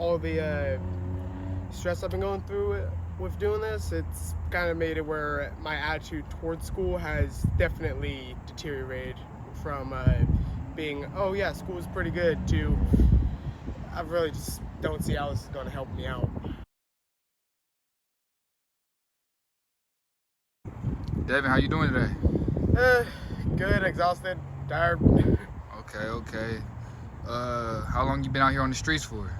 all the stress I've been going through with doing this, it's kind of made it where my attitude towards school has definitely deteriorated from being, oh yeah, school is pretty good, to I really just don't see how this is going to help me out. Devin, how you doing today? Good, exhausted, tired. Okay. How long you been out here on the streets for?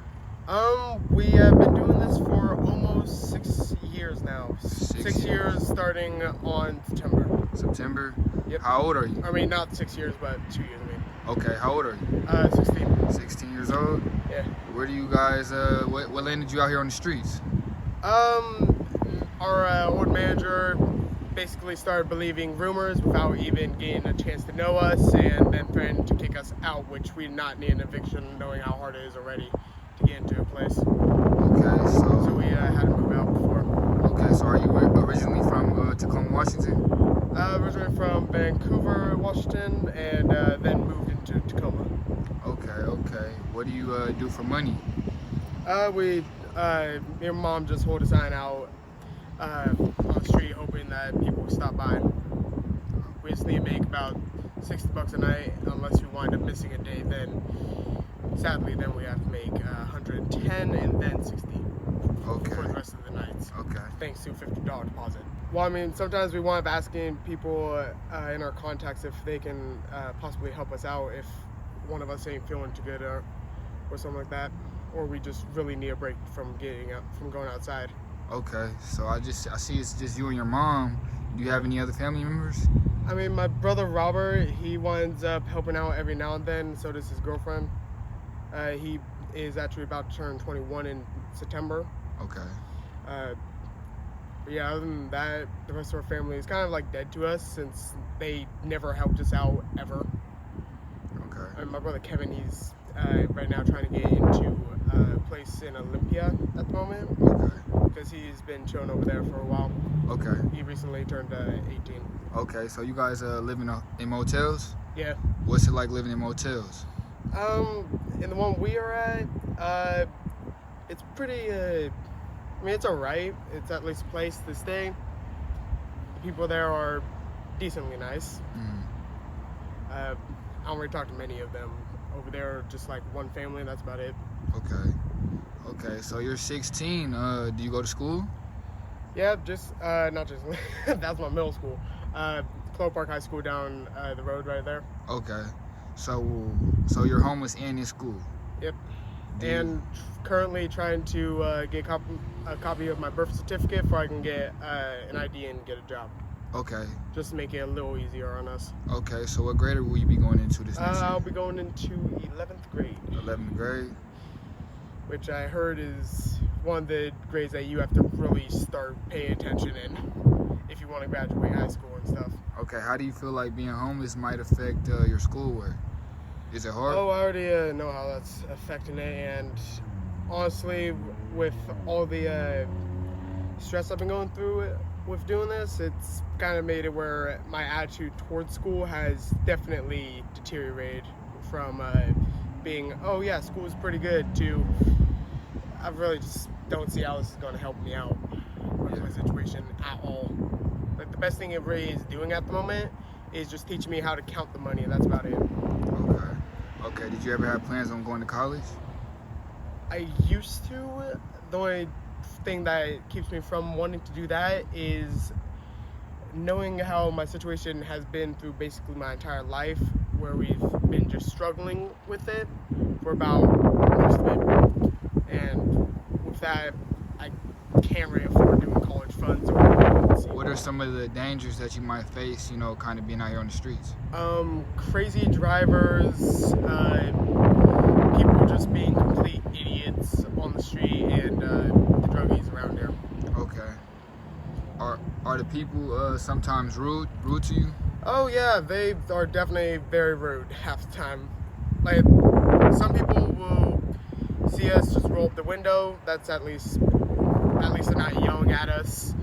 We have been doing this for almost 6 years now. Six 6 years starting on September. September? Yep. How old are you? I mean, not 6 years, but 2 years, I mean. Okay, how old are you? 16. 16 years old? Yeah. Where do you guys, what landed you out here on the streets? Our old manager basically started believing rumors without even getting a chance to know us, and then threatened to kick us out, which we did not need an eviction, knowing how hard it is already to get into a place. Okay, So we had to move out before. Okay, so are you originally from Tacoma, Washington? Originally from Vancouver, Washington, and then moved into Tacoma. Okay. What do you do for money? Me and Mom just hold a sign out on the street, hoping that people will stop by. We just need to make about $60 a night. Unless we wind up missing a day, then sadly, then we have to make 110 and then 60 Okay. for the rest of the nights. Okay. Thanks to a $50 deposit. Well, I mean, sometimes we wind up asking people in our contacts if they can possibly help us out if one of us ain't feeling too good or something like that, or we just really need a break from going outside. Okay, so I see it's just you and your mom. Do you have any other family members? I mean, my brother Robert, he winds up helping out every now and then. So does his girlfriend. He is actually about to turn 21 in September. Okay. But yeah, other than that, the rest of our family is kind of like dead to us since they never helped us out ever. Okay. And my brother Kevin, he's right now trying to get into a place in Olympia at the moment. Okay. Because he's been chilling over there for a while. Okay. He recently turned 18. Okay, so you guys living in motels? Yeah. What's it like living in motels? In the one we are at, it's pretty, I mean, it's alright. It's at least a place to stay. The people there are decently nice. I don't really talk to many of them. Over there, just like one family, and that's about it. Okay, so you're 16. Do you go to school? Yeah, just, not just, that's my middle school. Clover Park High School down the road right there. Okay, so you're homeless and in school? Yep. And currently trying to get a copy of my birth certificate before I can get an ID and get a job. Okay. Just to make it a little easier on us. Okay, so what grade will you be going into this next year? I'll be going into 11th grade. 11th grade? Which I heard is one of the grades that you have to really start paying attention in if you want to graduate high school and stuff. Okay, how do you feel like being homeless might affect your schoolwork? Is it hard? Oh, I already know how that's affecting it, and honestly, with all the stress I've been going through with doing this, it's kind of made it where my attitude towards school has definitely deteriorated from being, oh yeah, school is pretty good, to I really just don't see how this is going to help me out with my situation at all. Like, the best thing it really is doing at the moment is just teaching me how to count the money, and that's about it. Okay, did you ever have plans on going to college? I used to. The only thing that keeps me from wanting to do that is knowing how my situation has been through basically my entire life, where we've been just struggling with it for about most of it. And with that, I can't really afford doing college funds or whatever. What are some of the dangers that you might face, kind of being out here on the streets? Crazy drivers, people just being complete idiots on the street, and the druggies around here. Okay. Are the people sometimes rude to you? Oh yeah, they are definitely very rude half the time. Like, some people will see us just roll up the window. That's at least they're not yelling at us.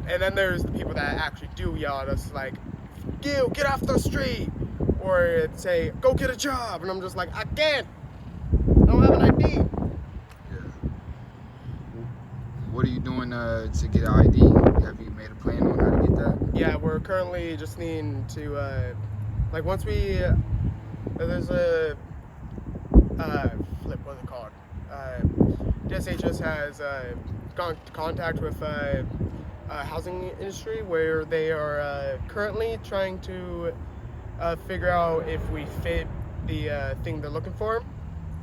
And then there's the people that actually do yell at us, like, "You get off the street," or say, "Go get a job," and I'm just like, I can't. I don't have an ID. Yeah. going to get an ID? Have you made a plan on how to get that? Yeah, we're currently just needing to, like, once we, there's a, what's it called? DSHS has gone into contact with housing industry where they are currently trying to figure out if we fit the thing they're looking for,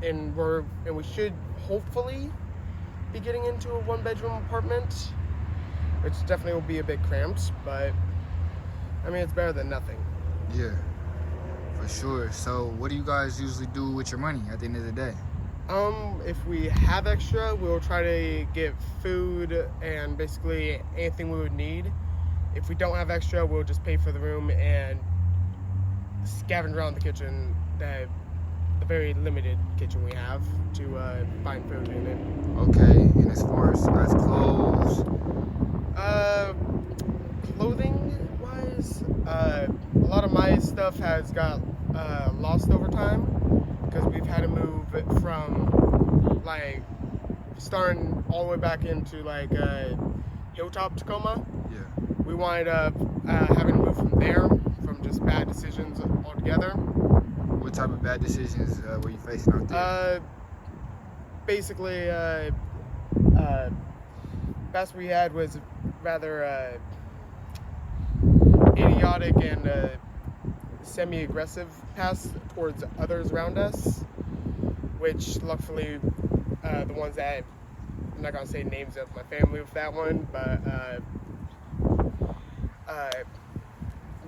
and we should hopefully be getting into a 1-bedroom apartment, which definitely will be a bit cramped, but I mean, it's better than nothing. Yeah, for sure. So what do you guys usually do with your money at the end of the day? If we have extra, we'll try to get food and basically anything we would need. If we don't have extra, we'll just pay for the room and scavenge around the kitchen, the very limited kitchen we have, to find food in it. Okay, and as far as clothes? Clothing-wise, a lot of my stuff has got lost over time because we've had to move it from, like, starting all the way back into, like, Hilltop, Tacoma. Yeah. We wind up having to move from there, from just bad decisions altogether. What type of bad decisions were you facing out there? Basically, best we had was rather idiotic and semi-aggressive pass towards others around us, which luckily the ones that, I'm not gonna say names of my family with that one, but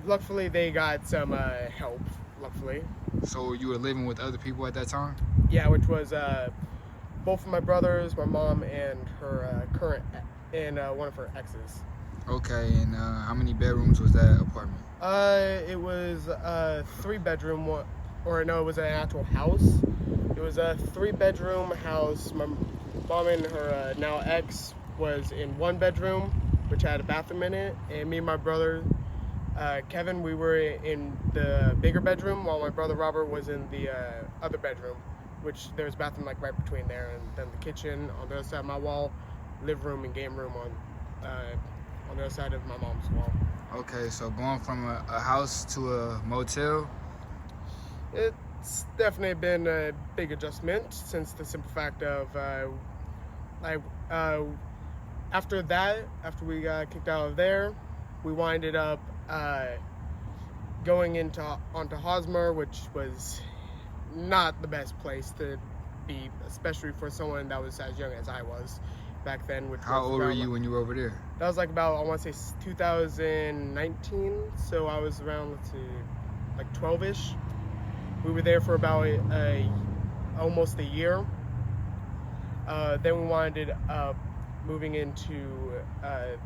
luckily they got some help, luckily. So you were living with other people at that time? Yeah, which was both of my brothers, my mom, and her current, and one of her exes. Okay, and how many bedrooms was that apartment? It was a 3-bedroom, or no, it was an actual house. It was a 3-bedroom house. My mom and her now ex was in 1 bedroom, which had a bathroom in it, and me and my brother, Kevin, we were in the bigger bedroom, while my brother Robert was in the other bedroom, which there's a bathroom like right between there, and then the kitchen on the other side of my wall, living room and game room on the other side of my mom's wall. Okay, so going from a house to a motel? It's definitely been a big adjustment, since the simple fact of after we got kicked out of there, we winded up going onto Hosmer, which was not the best place to be, especially for someone that was as young as I was back then. How old were you when you were over there? That was like about, I want to say 2019, so I was around, let's see, like 12-ish. We were there for about almost a year. Then we winded up moving into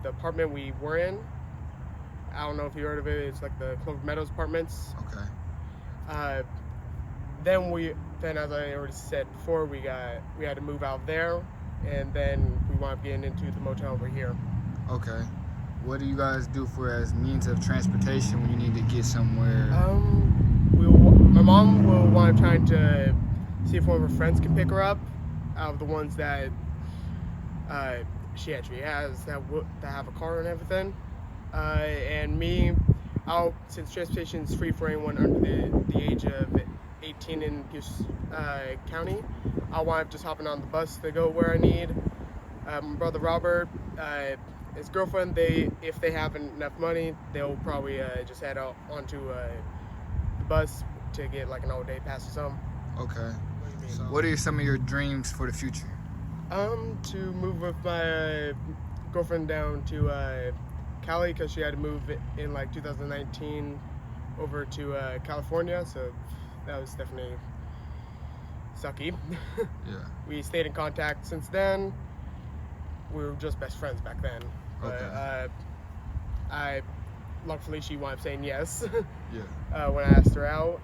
the apartment we were in. I don't know if you heard of it. It's like the Clover Meadows apartments. Okay. Then as I already said before, we had to move out there, and then we wound up getting into the motel over here. Okay. What do you guys do for as means of transportation when you need to get somewhere? My mom will wind up trying to see if one of her friends can pick her up, out of the ones that she actually has that have a car and everything. And me, since transportation is free for anyone under the age of 18 in Pierce County, I'll wind up just hopping on the bus to go where I need. My brother Robert, his girlfriend, if they have enough money, they'll probably just head out onto the bus to get like an all-day pass or something. Okay. What do you mean? So what are some of your dreams for the future? To move with my girlfriend down to Cali, because she had to move in like 2019 over to California, so that was definitely sucky. Yeah. We stayed in contact since then. We were just best friends back then. Okay. But luckily she wound up saying yes. Yeah. When I asked her out.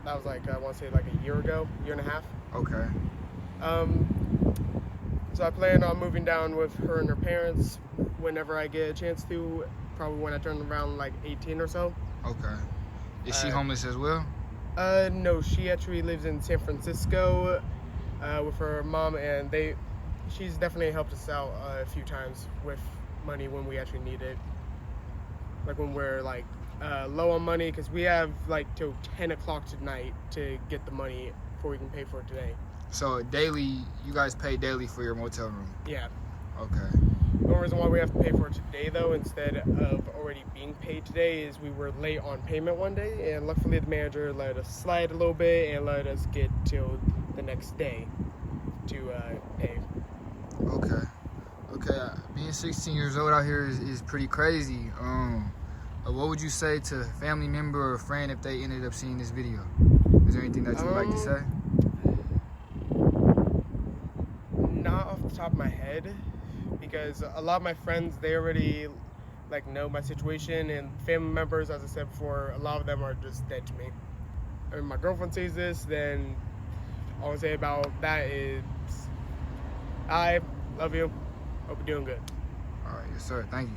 That was like, I want to say like a year ago, year and a half. Okay. So I plan on moving down with her and her parents whenever I get a chance to, probably when I turn around like 18 or so. Okay. Is she homeless as well? No, she actually lives in San Francisco with her mom, and she's definitely helped us out a few times with money when we actually need it. Like when we're like low on money, because we have like till 10 o'clock tonight to get the money before we can pay for it today. So daily, you guys pay daily for your motel room? Yeah. Okay. The only reason why we have to pay for it today, though, instead of already being paid today, is we were late on payment one day, and luckily the manager let us slide a little bit and let us get till the next day to pay. Okay. Being 16 years old out here is pretty crazy. What would you say to a family member or friend if they ended up seeing this video? Is there anything that you would like to say? Not off the top of my head, because a lot of my friends, they already like know my situation, and family members, as I said before, a lot of them are just dead to me. I mean, my girlfriend sees this, then all I say about that is I love you. Hope you're doing good. All right, yes sir, thank you.